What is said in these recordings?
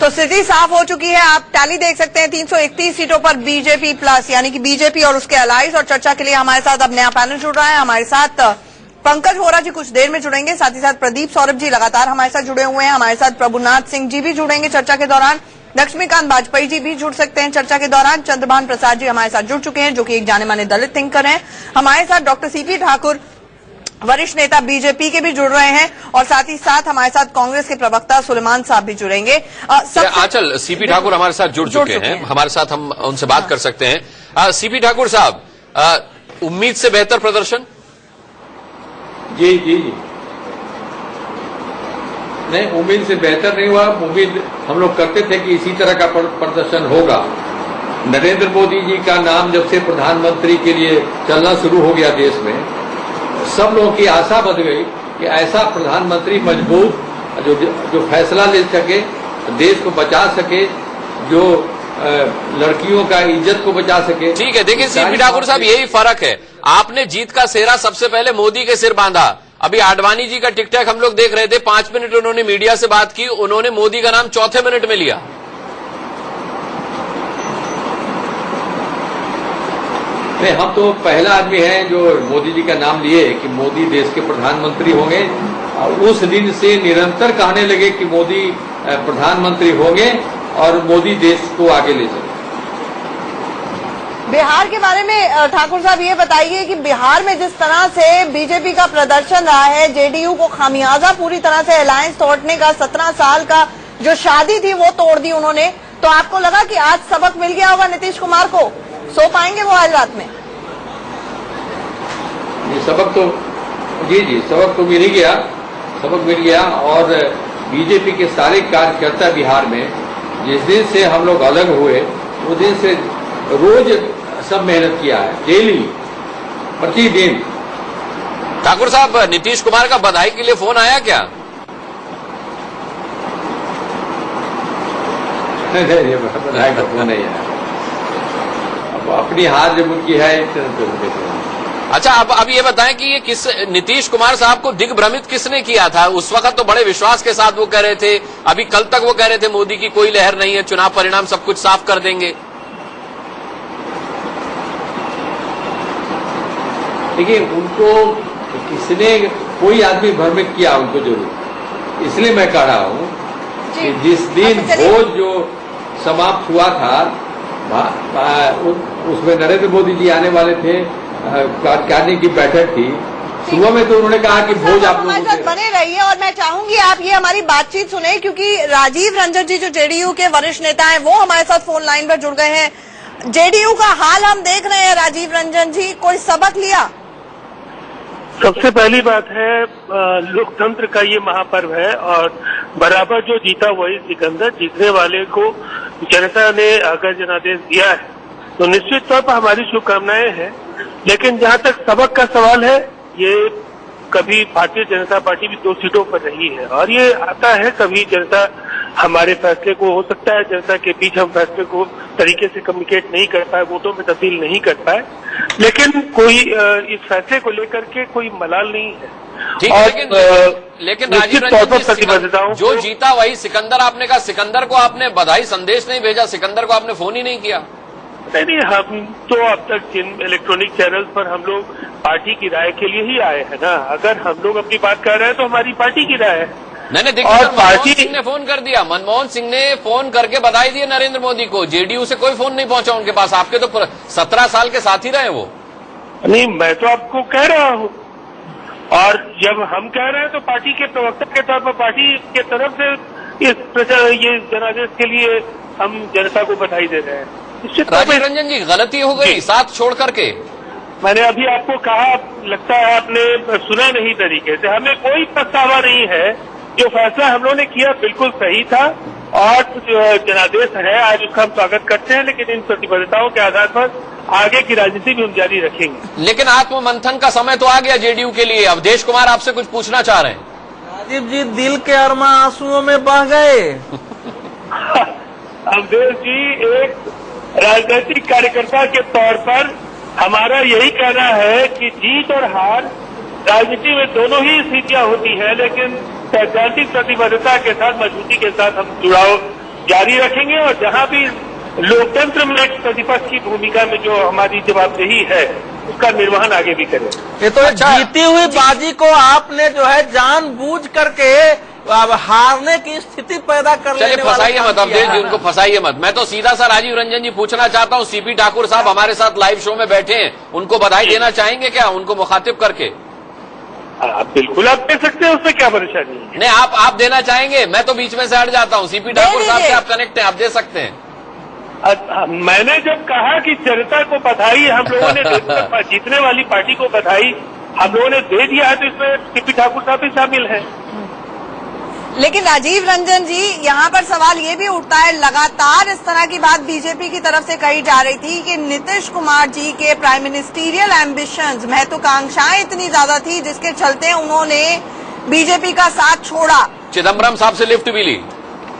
तो स्थिति साफ हो चुकी है। आप टैली देख सकते हैं 331 सीटों पर बीजेपी प्लस, यानी कि बीजेपी और उसके अलाइज। और चर्चा के लिए हमारे साथ अब नया पैनल जुड़ रहा है। हमारे साथ पंकज वोरा जी कुछ देर में जुड़ेंगे, साथ ही साथ प्रदीप सौरभ जी लगातार हमारे साथ जुड़े हुए हैं। हमारे साथ प्रभुनाथ सिंह जी भी जुड़ेंगे चर्चा के दौरान। लक्ष्मीकांत वाजपेयी जी भी जुड़ सकते हैं चर्चा के दौरान। चंद्रभान प्रसाद जी हमारे साथ जुड़ चुके हैं, जो कि एक जाने माने दलित थिंकर हैं। हमारे साथ डॉक्टर सीपी ठाकुर, वरिष्ठ नेता बीजेपी के भी जुड़ रहे हैं। और साथ ही साथ हमारे साथ कांग्रेस के प्रवक्ता सुलेमान साहब भी जुड़ेंगे। आंचल, सीपी ठाकुर हमारे साथ जुड़ चुके हैं, हमारे साथ हम उनसे बात कर सकते हैं। सीपी ठाकुर साहब, उम्मीद से बेहतर प्रदर्शन? जी जी जी, नहीं, उम्मीद से बेहतर नहीं हुआ। उम्मीद हम लोग करते थे कि इसी तरह का प्रदर्शन होगा। नरेंद्र मोदी जी का नाम जब से प्रधानमंत्री के लिए चलना शुरू हो गया देश में, सब लोगों की आशा बढ़ गई कि ऐसा प्रधानमंत्री मजबूत जो फैसला ले सके, देश को बचा सके, जो लड़कियों का इज्जत को बचा सके। ठीक है, देखिए सीपी ठाकुर साहब, यही फर्क है। आपने जीत का सेहरा सबसे पहले मोदी के सिर बांधा। अभी आडवाणी जी का टिकटॉक हम लोग देख रहे थे, 5 मिनट उन्होंने मीडिया से बात की, उन्होंने मोदी का नाम चौथे मिनट में लिया। नहीं, हम तो पहला आदमी हैं जो मोदी जी का नाम लिए कि मोदी देश के प्रधानमंत्री होंगे। उस दिन से निरंतर कहने लगे कि मोदी प्रधानमंत्री होंगे और मोदी देश को आगे ले चले। बिहार के बारे में ठाकुर साहब ये बताइए कि बिहार में जिस तरह से बीजेपी का प्रदर्शन रहा है, जेडीयू को खामियाजा पूरी तरह से अलायंस तोड़ने का, 17 साल का जो शादी थी वो तोड़ दी उन्होंने, तो आपको लगा कि आज सबक मिल गया होगा नीतीश कुमार को? सो पाएंगे वो आज रात में? ये सबक तो जी सबक तो मिल ही गया, सबक मिल गया। और बीजेपी के सारे कार्यकर्ता बिहार में जिस दिन से हम लोग अलग हुए, उस दिन से रोज सब मेहनत किया है, डेली, प्रतिदिन। ठाकुर साहब, नीतीश कुमार का बधाई के लिए फोन आया क्या? बधाई का फोन नहीं आया। अब अपनी हार जब उनकी है, अच्छा, अब ये बताएं कि ये नीतीश कुमार साहब को दिग्भ्रमित किसने किया था? उस वक्त तो बड़े विश्वास के साथ वो कह रहे थे, अभी कल तक वो कह रहे थे मोदी की कोई लहर नहीं है, चुनाव परिणाम सब कुछ साफ कर देंगे। देखिए, उनको किसने, कोई आदमी भ्रमित किया उनको जरूर। इसलिए मैं कह रहा हूँ कि जिस दिन भोज जो समाप्त हुआ था, उसमें नरेंद्र मोदी जी आने वाले थे, कार्यकारिणी की बैठक थी, सुबह में तो उन्होंने कहा कि भोज आप लोगों के बने रहिए। और मैं चाहूंगी आप ये हमारी बातचीत सुने, क्योंकि राजीव रंजन जी जो जेडीयू के वरिष्ठ नेता हैं, वो हमारे साथ फोन लाइन पर जुड़ गए हैं। जेडीयू का हाल हम देख रहे हैं। राजीव रंजन जी, कोई सबक लिया? सबसे पहली बात है, लोकतंत्र का ये महापर्व है और बराबर जो जीता वही सिकंदर। जीतने वाले को जनता ने अगर जनादेश दिया है तो निश्चित तौर पर हमारी शुभकामनाएं हैं। लेकिन जहां तक सबक का सवाल है, ये कभी भारतीय जनता पार्टी भी 2 सीटों पर रही है और ये आता है कभी जनता हमारे फैसले को, हो सकता है जनता के बीच हम फैसले को तरीके से कम्युनिकेट नहीं कर पाए, वोटों में तब्दील नहीं कर पाए, लेकिन कोई इस फैसले को लेकर के कोई मलाल नहीं है। ठीक है, लेकिन राजीव रंजन जी, जो जीता वही सिकंदर, आपने कहा सिकंदर को आपने बधाई संदेश नहीं भेजा, सिकंदर को आपने फोन ही नहीं किया? नहीं, हम तो अब तक जिन इलेक्ट्रॉनिक चैनल्स पर हम लोग पार्टी की राय के लिए ही आए हैं ना। अगर हम लोग अपनी बात कर रहे हैं तो हमारी पार्टी की राय है। नहीं, देखिए, मनमोहन सिंह ने फोन कर दिया, मनमोहन सिंह ने फोन करके बधाई दी नरेंद्र मोदी को। जेडीयू से कोई फोन नहीं पहुंचा उनके पास। आपके तो 17 साल के साथी रहे वो। नहीं, मैं तो आपको कह रहा हूँ, और जब हम कह रहे हैं तो पार्टी के प्रवक्ता के तौर पर पार्टी के तरफ से ये जनादेश के लिए हम जनता को बधाई दे रहे हैं। राजीव रंजन जी, गलती हो गई साथ छोड़ करके। मैंने अभी आपको कहा, लगता है आपने सुना नहीं तरीके से। हमें कोई पछतावा नहीं है, जो फैसला हम लोगों ने किया बिल्कुल सही था और जनादेश है, आज उसका हम स्वागत करते हैं। लेकिन इन प्रतिबद्धताओं के आधार पर आगे की राजनीति भी हम जारी रखेंगे। लेकिन आत्ममंथन का समय तो आ गया जेडीयू के लिए। अवधेश कुमार आपसे कुछ पूछना चाह रहे हैं। राजीव जी, दिल के अरमा आंसुओं में बह गए। अवधेश जी, एक राजनीतिक कार्यकर्ता के तौर पर हमारा यही कहना है कि जीत और हार राजनीति में दोनों ही स्थितियां होती है, लेकिन सैद्धांतिक प्रतिबद्धता के साथ, मजबूती के साथ हम चुनाव जारी रखेंगे और जहां भी लोकतंत्र में प्रतिपक्ष की भूमिका में जो हमारी जवाबदेही है उसका निर्वहन आगे भी करें। ये तो जीती हुई बाजी को आपने जो है जानबूझ करके अब हारने की स्थिति पैदा कर लेने चलिए फंसाइए मत अवधेश जी, उनको फंसाइए मत। मैं तो सीधा सा राजीव रंजन जी पूछना चाहता हूँ, सीपी ठाकुर साहब हमारे साथ लाइव शो में बैठे हैं, उनको बधाई देना चाहेंगे क्या, उनको मुखातिब करके? बिल्कुल आप दे सकते हैं, उसमें क्या परेशानी है? नहीं, आप देना चाहेंगे? मैं तो बीच में से हट जाता हूँ। सीपी ठाकुर साहब से आप कनेक्ट हैं, आप दे सकते हैं। मैंने जब कहा कि जनता को बधाई हम लोगों ने जीतने वाली पार्टी को बधाई हम लोगों ने दे दिया है, तो इसमें सीपी ठाकुर साहब भी शामिल है। लेकिन राजीव रंजन जी, यहाँ पर सवाल ये भी उठता है, लगातार इस तरह की बात बीजेपी की तरफ से कही जा रही थी कि नीतीश कुमार जी के प्राइम मिनिस्टीरियल एम्बिशंस, महत्वाकांक्षाएं इतनी ज्यादा थी जिसके चलते उन्होंने बीजेपी का साथ छोड़ा। चिदम्बरम साहब से लिफ्ट भी ली।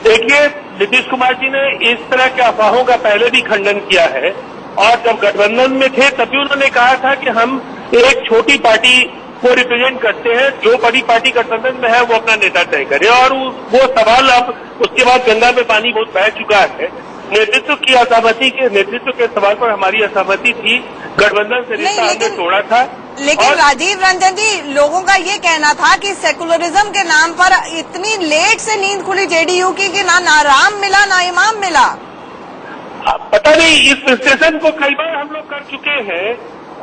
देखिए, नीतीश कुमार जी ने इस तरह के अफवाहों का पहले भी खंडन किया है और जब गठबंधन में थे तभी उन्होंने कहा था कि हम एक छोटी पार्टी को रिप्रेजेंट करते हैं, जो बड़ी पार्टी गठबंधन में है वो अपना नेता तय करे। और वो सवाल अब उसके बाद गंगा में पानी बहुत बह चुका है। नेतृत्व की असहमति के नेतृत्व के सवाल पर हमारी असहमति थी, गठबंधन से रिश्ता हमने तोड़ा था। लेकिन राजीव रंजन जी, लोगों का ये कहना था कि सेकुलरिज्म के नाम पर इतनी लेट से नींद खुली जेडीयू की कि ना राम मिला ना इमाम मिला। पता नहीं, इस विश्लेषण को कई बार हम लोग कर चुके हैं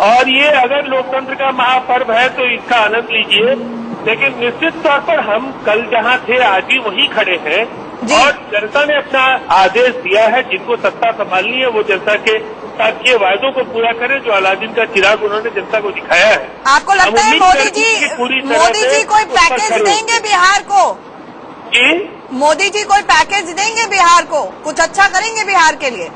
और ये अगर लोकतंत्र का महापर्व है तो इसका आनंद लीजिए। लेकिन निश्चित तौर पर हम कल जहां थे आज भी वहीं खड़े हैं और जनता ने अपना आदेश दिया है। जिनको सत्ता संभालनी है वो जनता के साथ किए वायदों को पूरा करें, जो अलादीन का चिराग उन्होंने जनता को दिखाया है। आपको लगता है मोदी जी कोई पैकेज देंगे बिहार को? जी, मोदी जी कोई पैकेज देंगे बिहार को, कुछ अच्छा करेंगे बिहार के लिए?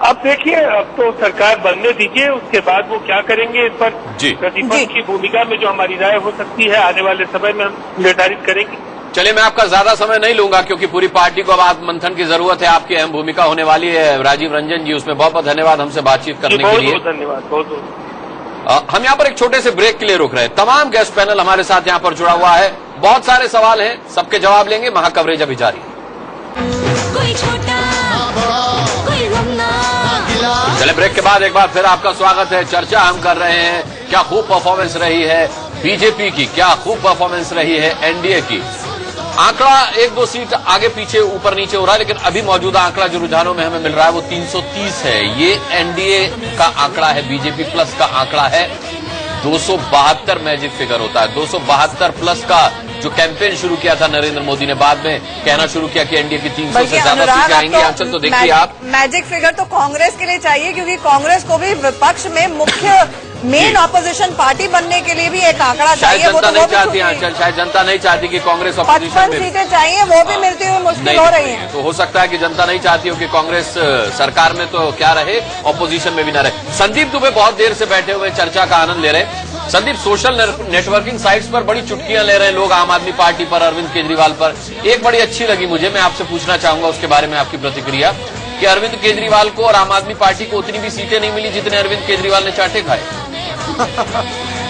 अब देखिए, अब तो सरकार बनने दीजिए, उसके बाद वो क्या करेंगे इस पर प्रतिपक्ष की भूमिका में जो हमारी राय हो सकती है आने वाले समय में हम निर्धारित करेंगे। चलिए, मैं आपका ज्यादा समय नहीं लूंगा क्योंकि पूरी पार्टी को अब आत्ममंथन की जरूरत है, आपकी अहम भूमिका होने वाली है। राजीव रंजन जी, उसमें बहुत बहुत धन्यवाद हमसे बातचीत करने के लिए। बहुत धन्यवाद, बहुत बहुत। हम यहाँ पर एक छोटे से ब्रेक के लिए रुक रहे हैं। तमाम गेस्ट पैनल हमारे साथ यहाँ पर जुड़ा हुआ है, बहुत सारे सवाल हैं, सबके जवाब लेंगे। महाकवरेज अभी जारी। कोई छोटा कोई लम्बा। चले, ब्रेक के बाद एक बार फिर आपका स्वागत है। चर्चा हम कर रहे हैं, क्या खूब परफॉर्मेंस रही है बीजेपी की, क्या खूब परफॉर्मेंस रही है एनडीए की। आंकड़ा 1-2 सीट आगे पीछे ऊपर नीचे हो रहा है, लेकिन अभी मौजूदा आंकड़ा जो रुझानों में हमें मिल रहा है वो 330 है। ये एनडीए का आंकड़ा है, बीजेपी प्लस का आंकड़ा है। 272 मैजिक फिगर होता है। 272 प्लस का जो कैंपेन शुरू किया था नरेंद्र मोदी ने, बाद में कहना शुरू किया कि एनडीए की 300 से ज्यादा सीटें आएंगी। आंचल, तो देखिए आप, मैजिक फिगर तो कांग्रेस के लिए चाहिए क्योंकि कांग्रेस को भी विपक्ष में मुख्य मेन ऑपोजिशन पार्टी बनने के लिए भी एक आंकड़ा चाहिए। शायद जनता नहीं चाहती, आंचल, शायद जनता नहीं चाहती कि कांग्रेस ऑपोजिशन 55 सीटें चाहिए, वो भी मिलती हुई मुश्किल हो रही है। तो हो सकता है कि जनता नहीं चाहती हो कि कांग्रेस सरकार में तो क्या रहे, ऑपोजिशन में भी न रहे। संदीप दुबे बहुत देर से बैठे हुए चर्चा का आनंद ले रहे हैं। संदीप, सोशल नेटवर्किंग साइट्स पर बड़ी चुटकियां ले रहे हैं लोग आम आदमी पार्टी पर, अरविंद केजरीवाल पर। एक बड़ी अच्छी लगी मुझे, मैं आपसे पूछना चाहूंगा उसके बारे में आपकी प्रतिक्रिया, कि अरविंद केजरीवाल को और आम आदमी पार्टी को उतनी भी सीटें नहीं मिली जितने अरविंद केजरीवाल ने चाटे खाए।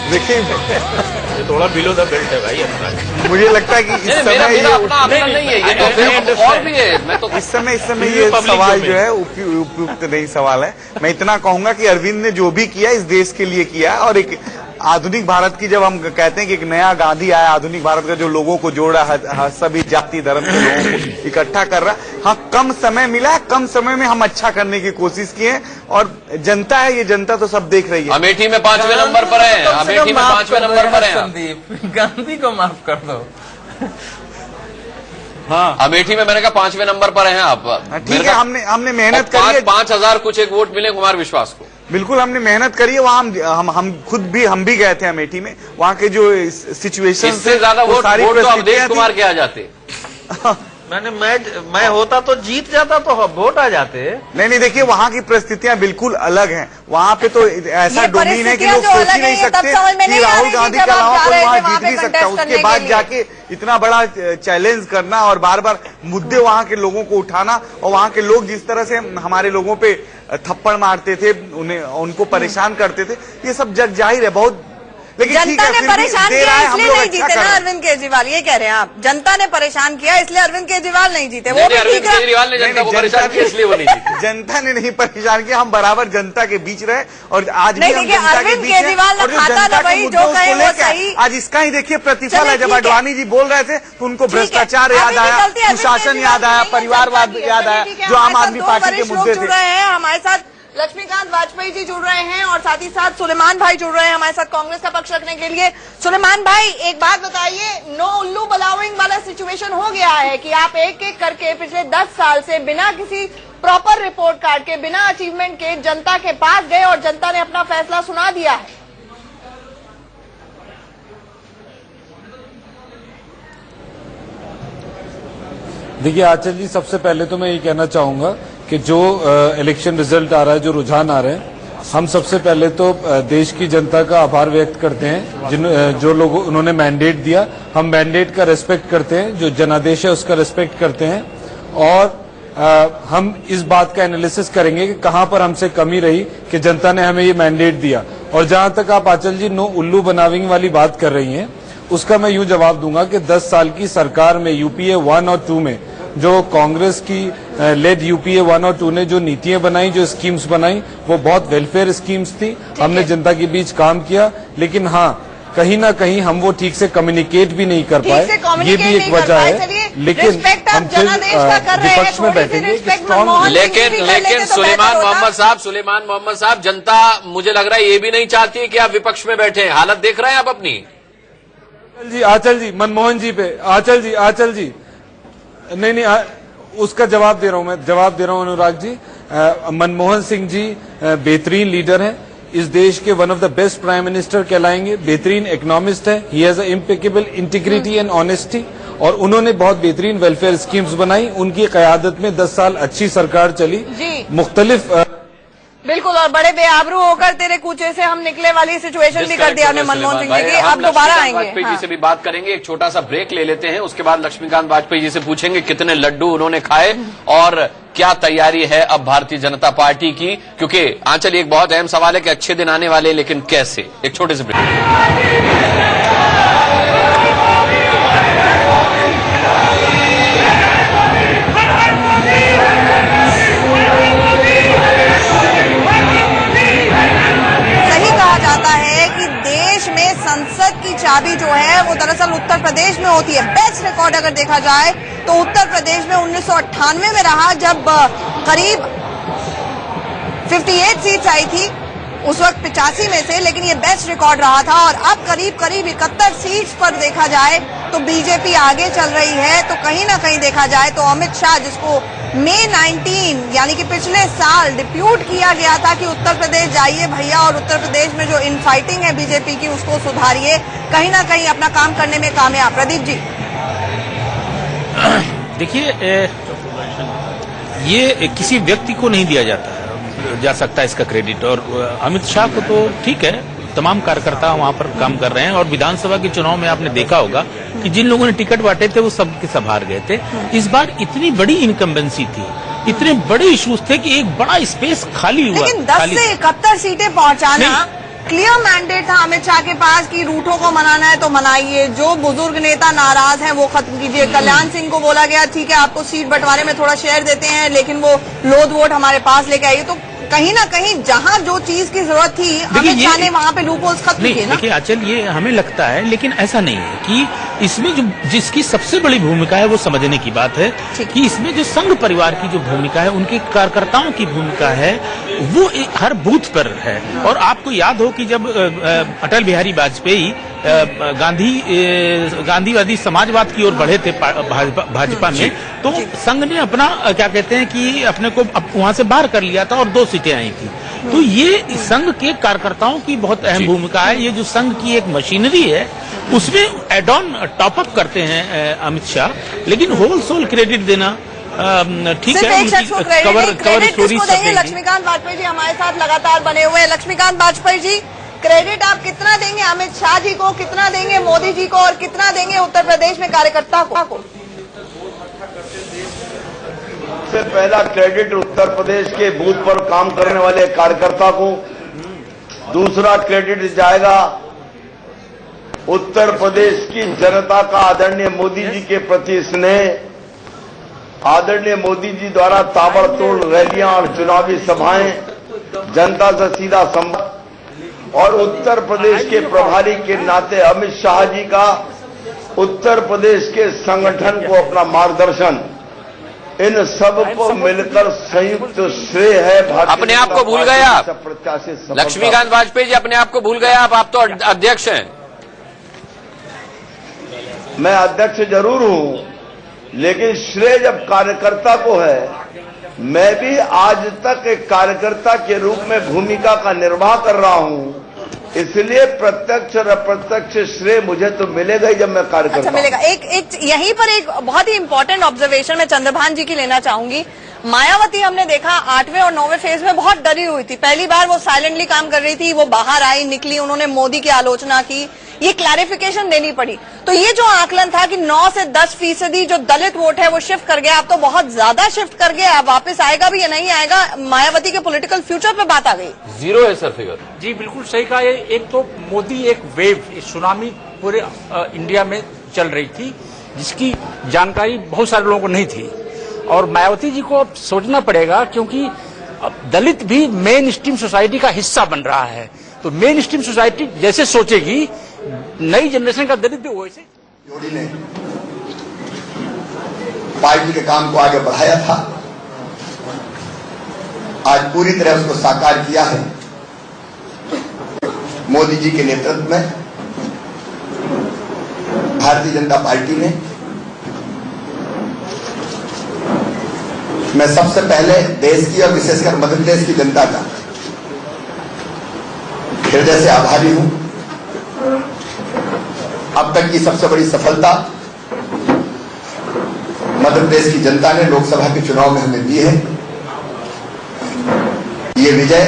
देखिए, ये थोड़ा बिलो द बेल्ट है भाई अपना। मुझे लगता है कि इस समय मेरा अपना नहीं है ये, तो और भी है। मैं तो इस समय ये सवाल जो है उपयुक्त नहीं सवाल है। मैं इतना कहूंगा कि अरविंद ने जो भी किया इस देश के लिए किया, और एक आधुनिक भारत की जब हम कहते हैं कि एक नया गांधी आया आधुनिक भारत का, जो लोगों को जोड़ रहा है, सभी जाति धर्म के लोगों को इकट्ठा कर रहा। हाँ, कम समय मिला है, कम समय में हम अच्छा करने की कोशिश की है और जनता है, ये जनता तो सब देख रही है। अमेठी में 5वें नंबर पर है, अमेठी में 5वें नंबर पर है। संदीप, गांधी को माफ कर दो। हाँ, अमेठी में मैंने कहा 5वें नंबर पर हैं आप। ठीक है, हमने मेहनत करी है। 5,000 कुछ एक वोट मिले कुमार विश्वास को। बिल्कुल, हमने मेहनत करी है। वहाँ हम खुद भी गए थे अमेठी में, वहाँ के जो सिचुएशन, इससे ज्यादा वोट तो अवधेश कुमार के आ जाते। मैं होता तो जीत जाता, तो वोट आ जाते। नहीं, देखिए वहाँ की परिस्थितियां बिल्कुल अलग हैं। वहाँ पे तो ऐसा डोमेन है कि लोग सोच ही नहीं सकते कि राहुल गांधी के अलावा कोई वहाँ जीत भी सकता है। उसके बाद जाके इतना बड़ा चैलेंज करना और बार बार मुद्दे वहाँ के लोगों को उठाना, और वहाँ के लोग जिस तरह से हमारे लोगों पे थप्पड़ मारते थे, उनको परेशान करते थे, ये सब जग जाहिर है। बहुत लेकिन जनता ने परेशान किया इसलिए नहीं जीते ना अरविंद केजरीवाल, ये कह रहे हैं आप। जनता ने परेशान किया इसलिए अरविंद केजरीवाल नहीं जीते। वो अरविंद केजरीवाल ने जनता को परेशान किया इसलिए वो नहीं जीते। जनता ने नहीं परेशान किया, हम बराबर जनता के बीच रहे और आज भी हम देखिए जनता के अरविंद बीच हैं। केजरीवाल और जो खाता जनता न वही के जो मुद्दों कहे को वो लेकर सही। आज इसका ही देखिए प्रतिफल है। जब ठीक है। अडवाणी जी बोल रहे थे तो उनको भ्रष्टाचार याद आया, सुशासन याद आया, परिवारवाद याद आया, जो आम आदमी पार्टी के मुद्दे थे। हमारे साथ लक्ष्मीकांत वाजपेयी जी जुड़ रहे हैं और साथ ही साथ सुलेमान भाई जुड़ रहे हैं हमारे साथ कांग्रेस का पक्ष रखने के लिए। सुलेमान भाई, एक बात बताइए, नो उल्लू बलाउइंग वाला सिचुएशन हो गया है कि आप एक एक करके पिछले 10 साल से बिना किसी प्रॉपर रिपोर्ट कार्ड के, बिना अचीवमेंट के जनता के पास गए और जनता ने अपना फैसला सुना दिया है। देखिए आचल जी, सबसे पहले तो मैं ये कहना चाहूंगा कि जो इलेक्शन रिजल्ट आ रहा है, जो रुझान आ रहे हैं, हम सबसे पहले तो देश की जनता का आभार व्यक्त करते हैं जो लोग उन्होंने मैंडेट दिया। हम मैंडेट का रेस्पेक्ट करते हैं, जो जनादेश है उसका रेस्पेक्ट करते हैं और हम इस बात का एनालिसिस करेंगे कि कहां पर हमसे कमी रही कि जनता ने हमें ये मैंडेट दिया। और जहां तक आप आचल जी नो उल्लू बनाविंग वाली बात कर रही हैं, उसका मैं यूं जवाब दूंगा कि 10 साल की सरकार में यूपीए 1 और 2 में जो कांग्रेस की लेड यूपीए 1 और 2 ने जो नीतियां बनाई, जो स्कीम्स बनाई, वो बहुत वेलफेयर स्कीम्स थी। हमने जनता के बीच काम किया, लेकिन हाँ, कहीं ना कहीं हम वो ठीक से कम्युनिकेट भी नहीं कर पाए, ये भी एक वजह है। लेकिन हम फिर विपक्ष में बैठेंगे। लेकिन सुलेमान मोहम्मद साहब, जनता मुझे लग रहा है ये भी नहीं चाहती है कि आप विपक्ष में बैठे। हालत देख रहे हैं आप अपनी। आचल जी, मनमोहन जी पे आचल जी नहीं, उसका जवाब दे रहा हूं अनुराग जी। मनमोहन सिंह जी बेहतरीन लीडर हैं, इस देश के one of the best prime minister कहलाएंगे, बेहतरीन इकोनॉमिस्ट है, he has a impeccable integrity and honesty, और उन्होंने बहुत बेहतरीन वेलफेयर स्कीम्स बनाई। उनकी क़यादत में 10 साल अच्छी सरकार चली। मुख्तलिफ बिल्कुल, और बड़े बेआबरू होकर तेरे कूचे से हम निकले वाली सिचुएशन भी कर दिया हमने मनमोहन सिंह जी की। अब दोबारा आएंगे, वाजपेयी जी से भी बात करेंगे। एक छोटा सा ब्रेक ले लेते हैं, उसके बाद लक्ष्मीकांत वाजपेयी जी से पूछेंगे कितने लड्डू उन्होंने खाए और क्या तैयारी है अब भारतीय जनता पार्टी की। क्योंकि आंचल, एक बहुत अहम सवाल है कि अच्छे दिन आने वाले, लेकिन कैसे। एक छोटे से ब्रेक। संसद की चाबी जो है वो दरअसल उत्तर प्रदेश में होती है। बेस्ट रिकॉर्ड अगर देखा जाए तो उत्तर प्रदेश में 1998 में रहा, जब करीब 58 सीट्स आई थी, उस वक्त 85 में से, लेकिन ये बेस्ट रिकॉर्ड रहा था। और अब करीब 71 सीट्स पर देखा जाए तो बीजेपी आगे चल रही है। तो कहीं ना कहीं देखा जाए तो अमित शाह, जिसको मई 19 यानी कि पिछले साल डिप्यूट किया गया था कि उत्तर प्रदेश जाइए भैया और उत्तर प्रदेश में जो इनफाइटिंग है बीजेपी की उसको सुधारिए, कहीं ना कहीं अपना काम करने में कामयाब। प्रदीप जी, देखिए, ये किसी व्यक्ति को नहीं दिया जा सकता इसका क्रेडिट। और अमित शाह को तो ठीक है, तमाम कार्यकर्ता वहां पर काम कर रहे हैं। और विधानसभा के चुनाव में आपने देखा होगा कि जिन लोगों ने टिकट बांटे थे वो सब के सब हार गए थे। इस बार इतनी बड़ी इनकम्बेंसी थी, इतने बड़े इश्यूज थे कि एक बड़ा स्पेस खाली हुआ। लेकिन 10 से 71 सीटें पहुंचाना क्लियर मैंडेट था अमित शाह के पास कि रूठों को मनाना है तो मनाइए, जो बुजुर्ग नेता नाराज हैं वो खत्म कीजिए। कल्याण सिंह को बोला गया ठीक है आपको सीट बंटवारे में थोड़ा शेयर देते हैं, लेकिन वो लोध वोट हमारे पास लेके आइए। तो कहीं ना कहीं जहां जो चीज की जरूरत थी अमित शाह ने वहां पे लूपहोल्स खत्म किए ना। देखिए आचल, ये हमें लगता है, लेकिन ऐसा नहीं है कि इसमें जो जिसकी सबसे बड़ी भूमिका है वो समझने की बात है कि इसमें जो संघ परिवार की जो भूमिका है, उनके कार्यकर्ताओं की भूमिका है, वो हर बूथ पर है। और आपको याद हो कि जब अटल बिहारी वाजपेयी गांधीवादी समाजवाद की ओर बढ़े थे भाजपा में, तो संघ ने अपना क्या कहते हैं कि अपने को वहां से बाहर कर लिया था और 2 सीटें आई थी। तो ये संघ के कार्यकर्ताओं की बहुत अहम भूमिका है। ये जो संघ की एक मशीनरी है उसमें एड ऑन टॉप अप करते हैं अमित शाह, लेकिन होल सोल क्रेडिट देना ठीक है। कवर स्टोरी लक्ष्मीकांत वाजपेयी जी हमारे साथ लगातार बने हुए हैं। लक्ष्मीकांत वाजपेयी जी, क्रेडिट आप कितना देंगे अमित शाह जी को, कितना देंगे मोदी जी को और कितना देंगे उत्तर प्रदेश में कार्यकर्ता को? सबसे पहला क्रेडिट उत्तर प्रदेश के बूथ पर काम करने वाले कार्यकर्ता को, दूसरा क्रेडिट जाएगा उत्तर प्रदेश की जनता का आदरणीय मोदी जी के प्रति स्नेह, आदरणीय मोदी जी द्वारा ताबड़तोड़ रैलियां और चुनावी सभाएं, जनता से सीधा संवाद और उत्तर प्रदेश के प्रभारी के नाते अमित शाह जी का उत्तर प्रदेश के संगठन को अपना मार्गदर्शन, इन सब को मिलकर संयुक्त श्रेय है भारतीय अपने आप को भूल गए आप प्रत्याशी लक्ष्मीकांत वाजपेयी जी, अपने आप को भूल गए आप तो अध्यक्ष हैं। मैं अध्यक्ष जरूर हूं, लेकिन श्रेय जब कार्यकर्ता को है, मैं भी आज तक एक कार्यकर्ता के रूप में भूमिका का निर्वाह कर रहा हूं, इसलिए प्रत्यक्ष और अप्रत्यक्ष श्रेय मुझे तो मिलेगा ही जब मैं कार्य करता हूं। मिलेगा। एक यहीं पर एक बहुत ही इंपॉर्टेंट ऑब्जर्वेशन मैं चंद्रभान जी की लेना चाहूंगी। मायावती हमने देखा 8वें और 9वें फेज में बहुत डरी हुई थी। पहली बार वो साइलेंटली काम कर रही थी, वो बाहर आई, निकली, उन्होंने मोदी की आलोचना की, ये क्लैरिफिकेशन देनी पड़ी। तो ये जो आकलन था कि 9 से 10% जो दलित वोट है वो शिफ्ट कर गया, अब तो बहुत ज्यादा शिफ्ट कर गया, अब वापस आएगा भी या नहीं आएगा, मायावती के पॉलिटिकल फ्यूचर पे बात आ गई। 0 है सर फिगर। जी बिल्कुल सही कहा। एक तो मोदी एक वेव, सुनामी पूरे इंडिया में चल रही थी, जिसकी जानकारी बहुत सारे लोगों को नहीं थी, और मायावती जी को अब सोचना पड़ेगा, क्योंकि अब दलित भी मेन स्ट्रीम सोसाइटी का हिस्सा बन रहा है। तो मेन स्ट्रीम सोसाइटी जैसे सोचेगी, नई जनरेशन का दलित भी वैसे। जोड़ी ने पार्टी के काम को आगे बढ़ाया था, आज पूरी तरह उसको साकार किया है मोदी जी के नेतृत्व में। भारतीय जनता पार्टी ने, मैं सबसे पहले देश की और विशेषकर मध्य प्रदेश की जनता का हृदय से आभारी हूं। अब तक की सबसे बड़ी सफलता मध्य प्रदेश की जनता ने लोकसभा के चुनाव में हमें दी है। ये विजय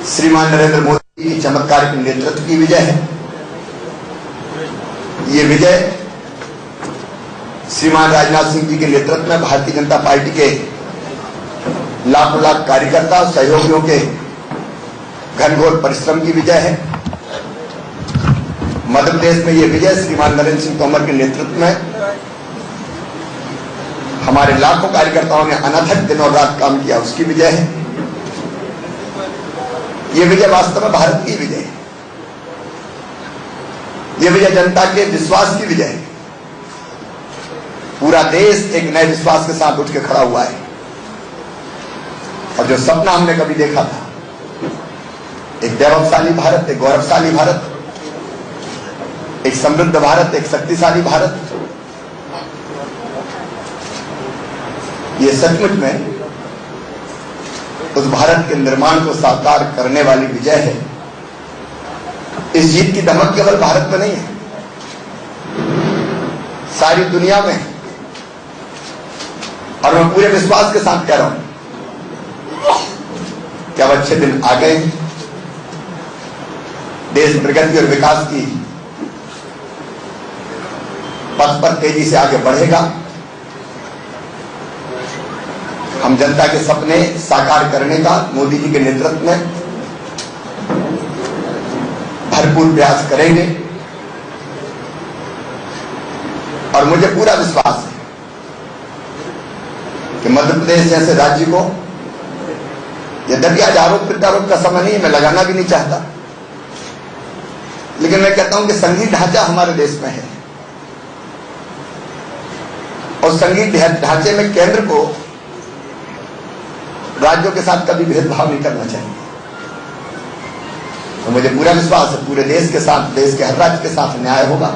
श्रीमान नरेंद्र मोदी की चमत्कार के नेतृत्व की विजय है। ये विजय श्रीमान राजनाथ सिंह जी के नेतृत्व में भारतीय जनता पार्टी के लाखों लाख कार्यकर्ता सहयोगियों के घनघोर परिश्रम की विजय है। मध्य प्रदेश में ये विजय श्रीमान नरेंद्र सिंह तोमर के नेतृत्व में हमारे लाखों कार्यकर्ताओं ने अनथक दिन और रात काम किया, उसकी विजय है। ये विजय वास्तव में भारत की विजय है। ये विजय जनता के विश्वास की विजय है। पूरा देश एक नए विश्वास के साथ उठ के खड़ा हुआ है, और जो सपना हमने कभी देखा था, एक वैभवशाली भारत, एक गौरवशाली भारत, एक समृद्ध भारत, एक शक्तिशाली भारत, ये सचमुच में उस भारत के निर्माण को साकार करने वाली विजय है। इस जीत की दमक केवल भारत में नहीं है, सारी दुनिया में। और मैं पूरे विश्वास के साथ कह रहा हूं कि अब अच्छे दिन आ गए। देश प्रगति और विकास की पथ पर तेजी से आगे बढ़ेगा। हम जनता के सपने साकार करने का मोदी जी के नेतृत्व में भरपूर प्रयास करेंगे, और मुझे पूरा विश्वास है कि मध्य प्रदेश जैसे राज्य को, यद्यपि आज आरोप प्रत्यारोप का समय नहीं है, मैं लगाना भी नहीं चाहता, लेकिन मैं कहता हूं कि संघीय ढांचा हमारे देश में है, और संघीय ढांचे में केंद्र को राज्यों के साथ कभी भेदभाव नहीं करना चाहिए। तो मुझे पूरा विश्वास है पूरे देश के साथ, देश के हर राज्य के साथ न्याय होगा,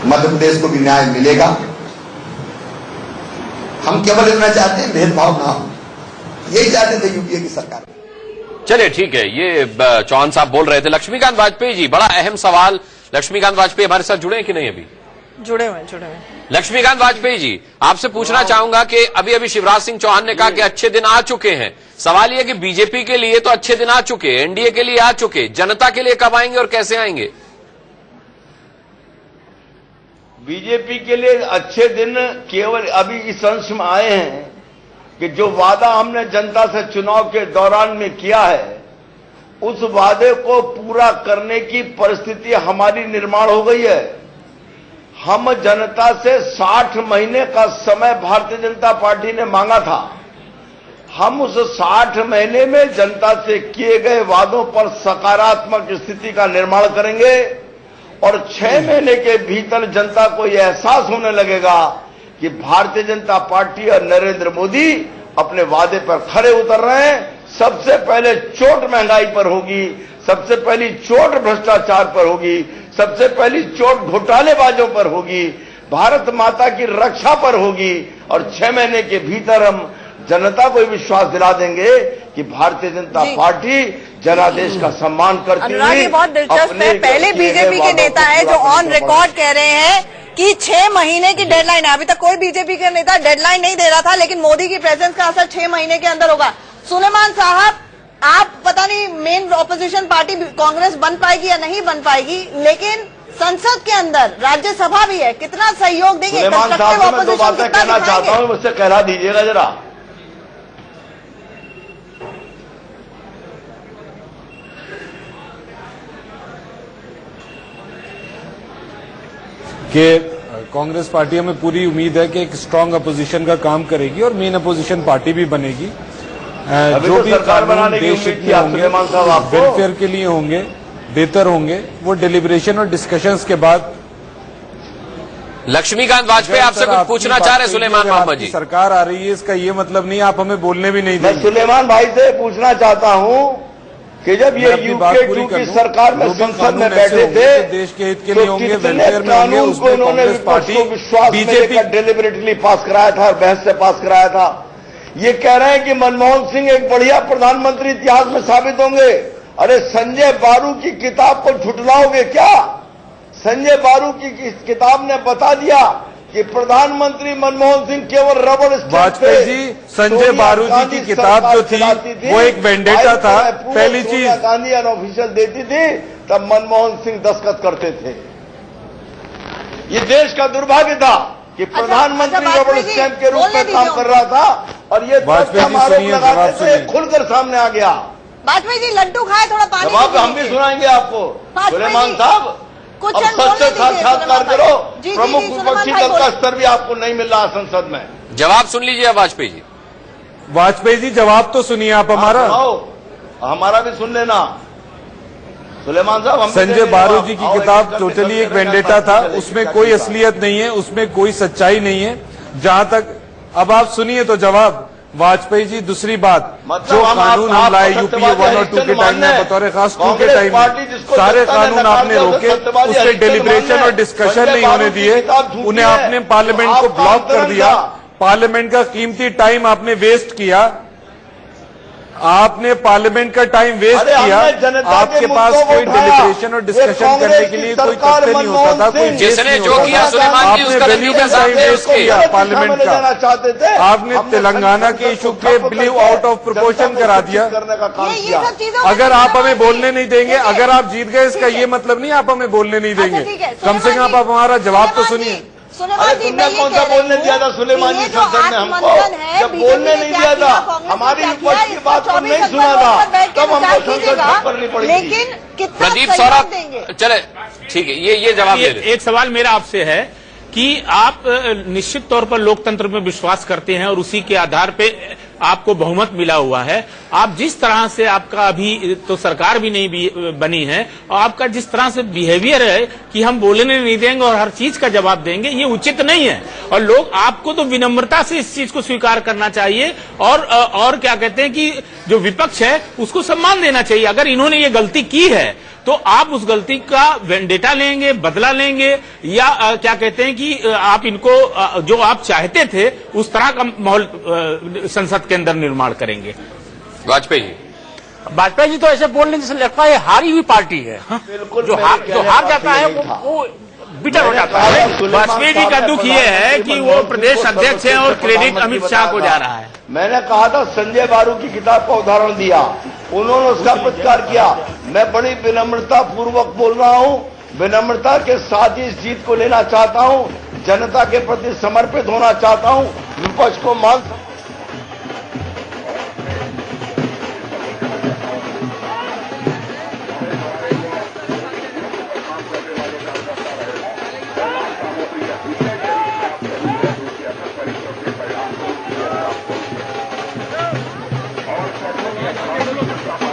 मध्य प्रदेश को भी न्याय मिलेगा। हम केवल इतना चाहते हैं भेदभाव ना हो, यही चाहते थे यूपीए की सरकार। चलिए ठीक है, ये चौहान साहब बोल रहे थे। लक्ष्मीकांत वाजपेयी जी, बड़ा अहम सवाल। लक्ष्मीकांत वाजपेयी हमारे साथ जुड़े हैं कि नहीं? अभी जुड़े हुए। लक्ष्मीकांत वाजपेयी जी, आपसे पूछना चाहूंगा कि अभी अभी शिवराज सिंह चौहान ने कहा कि अच्छे दिन आ चुके हैं। सवाल यह कि बीजेपी के लिए तो अच्छे दिन आ चुके, एनडीए के लिए आ चुके, जनता के लिए कब आएंगे और कैसे आएंगे? बीजेपी के लिए अच्छे दिन केवल अभी इस अंश में आए हैं कि जो वादा हमने जनता से चुनाव के दौरान में किया है, उस वादे को पूरा करने की परिस्थिति हमारी निर्माण हो गई है। हम जनता से 60 महीने का समय भारतीय जनता पार्टी ने मांगा था। हम उस 60 महीने में जनता से किए गए वादों पर सकारात्मक स्थिति का निर्माण करेंगे और 6 महीने के भीतर जनता को यह एहसास होने लगेगा कि भारतीय जनता पार्टी और नरेंद्र मोदी अपने वादे पर खरे उतर रहे हैं। सबसे पहले चोट महंगाई पर होगी, सबसे पहली चोट भ्रष्टाचार पर होगी, सबसे पहली चोट घोटालेबाजों पर होगी, भारत माता की रक्षा पर होगी और 6 महीने के भीतर हम जनता को विश्वास दिला देंगे कि भारतीय जनता पार्टी जनादेश का सम्मान करती हुई। अनुराग, ये बहुत दिलचस्प है। पहले बीजेपी के नेता है जो ऑन रिकॉर्ड कह रहे हैं कि 6 महीने की डेडलाइन है। अभी तक कोई बीजेपी का नेता डेडलाइन नहीं दे रहा था, लेकिन मोदी की प्रेजेंस का असर 6 महीने के अंदर होगा। सुलेमान साहब, आप पता नहीं मेन ऑपोजिशन पार्टी कांग्रेस बन पाएगी या नहीं बन पाएगी, लेकिन संसद के अंदर राज्यसभा भी है, कितना सहयोग देंगे? सुलेमान साहब से मैं 2 बातें कहना चाहता हूं, मुझसे कहला दीजिएगा जरा। कि कांग्रेस पार्टी हमें पूरी उम्मीद है कि एक स्ट्रांग अपोजिशन का काम करेगी और मेन अपोजिशन पार्टी भी बनेगी। जो भी सरकार बनाने की उम्मीद थी सुलेमान साहब आपको, वेलफेयर के लिए होंगे, बेहतर होंगे, वो डिलिब्रेशन और डिस्कशंस के बाद। लक्ष्मीकांत वाजपेयी आपसे कुछ पूछना चाह रहे सुलेमान मोहम्मद जी। सरकार आ रही है, इसका ये मतलब नहीं आप हमें बोलने भी नहीं मैं देंगे। सुलेमान भाई से पूछना चाहता हूं कि जब ये यूके 2 की सरकार में संसद में बैठे थे, देश के हित के तो लिए होंगे, कितने वेलफेयर में होंगे, कानून को उन्होंने विपक्ष को विश्वास में लेकर डेलिबरेटली पास कराया था और बहस से पास कराया था। ये कह रहे हैं कि मनमोहन सिंह एक बढ़िया प्रधानमंत्री इतिहास में साबित होंगे। अरे संजय बारू की किताब को झुठलाओगे क्या? संजय बारू की किताब ने बता दिया कि प्रधानमंत्री मनमोहन सिंह केवल रबड़ स्टैंप थे। वाजपेयी जी, संजय बारू जी की किताब जो थी वो एक वेंडेटा था। पहली चीज, गांधी अनऑफिशियल देती थी, तब मनमोहन सिंह दस्तखत करते थे। ये देश का दुर्भाग्य था कि प्रधानमंत्री रबड़ स्टैंप के रूप में काम कर रहा था और ये तथ्य हम आरोप लगाते थे, खुलकर सामने आ गया। वाजपेयी जी, लड्डू खाए, थोड़ा पानी। जवाब हम भी सुनाएंगे आपको। सुलेमान साहब, अब सच से साक्षात्कार करो। प्रमुख विपक्षी दल का स्तर भी आपको नहीं मिल रहा संसद में। जवाब सुन लीजिए वाजपेयी जी। वाजपेयी जी, जवाब तो सुनिए आप हमारा। हमारा भी सुन लेना सुलेमान साहब। संजय बारू जी की किताब टोटली एक वेंडेटा था, उसमें कोई असलियत नहीं है, उसमें कोई सच्चाई नहीं है। जहां तक अब आप सुनिए तो जवाब। वाजपेयी जी, दूसरी बात, जो कानून हम लाए यूपीए 1 और 2 के टाइम में, बतौर खास 2 के टाइम में सारे कानून आपने रोके, उस पर डेलिब्रेशन और डिस्कशन नहीं होने दिए, उन्हें आपने पार्लियामेंट को ब्लॉक कर दिया। पार्लियामेंट का कीमती टाइम आपने वेस्ट किया। आपने पार्लियामेंट का टाइम वेस्ट किया। आपके पास कोई डेलिब्रेशन और डिस्कशन करने के लिए कोई तथ्य नहीं होता था, कोई जिसने जो किया सुलेमान जी उसका वैल्यूबल टाइम वेस्ट किया पार्लियामेंट का। आपने तेलंगाना के इशू के बिलीव आउट ऑफ प्रोपोर्शन करा दिया। अगर आप हमें बोलने नहीं देंगे, अगर आप जीत गए, इसका ये मतलब नहीं आप हमें बोलने नहीं देंगे। कम से कम आप हमारा जवाब तो सुनिए। अरे तुमने कौन सा बोलने दिया था सुलेमान जी संसद में हमको? जब बोलने नहीं दिया था, हमारी विपक्ष की बात को नहीं सुना था, तब हमको संसद करनी पड़ी। लेकिन प्रदीप सौरभ, चले ठीक है, ये जवाब दे दे। एक सवाल मेरा आपसे है कि आप निश्चित तौर पर लोकतंत्र में विश्वास करते हैं और उसी के आधार पे आपको बहुमत मिला हुआ है। आप जिस तरह से, आपका अभी तो सरकार भी नहीं बनी है, और आपका जिस तरह से बिहेवियर है कि हम बोलने नहीं देंगे और हर चीज का जवाब देंगे, ये उचित नहीं है। और लोग आपको तो विनम्रता से इस चीज को स्वीकार करना चाहिए और क्या कहते हैं कि जो विपक्ष है उसको सम्मान देना चाहिए। अगर इन्होंने ये गलती की है तो आप उस गलती का वेंडेटा लेंगे, बदला लेंगे, या क्या कहते हैं कि आप इनको जो आप चाहते थे उस तरह का माहौल संसद के अंदर निर्माण करेंगे। वाजपेयी जी तो ऐसे बोलने जैसे लगता है हारी हुई पार्टी है। जो हार जाता है वो बिटर हो जाता है। वाजपेयी जी का दुख ये है कि वो प्रदेश अध्यक्ष हैं और क्रेडिट अमित शाह को जा रहा है। मैंने कहा था संजय बारू की किताब का उदाहरण दिया, उन्होंने उसका प्रतिकार किया। मैं बड़ी विनम्रता पूर्वक बोल रहा हूं, विनम्रता के साथ ही इस जीत को लेना चाहता हूं, जनता के प्रति समर्पित होना चाहता हूं, विपक्ष को मान है।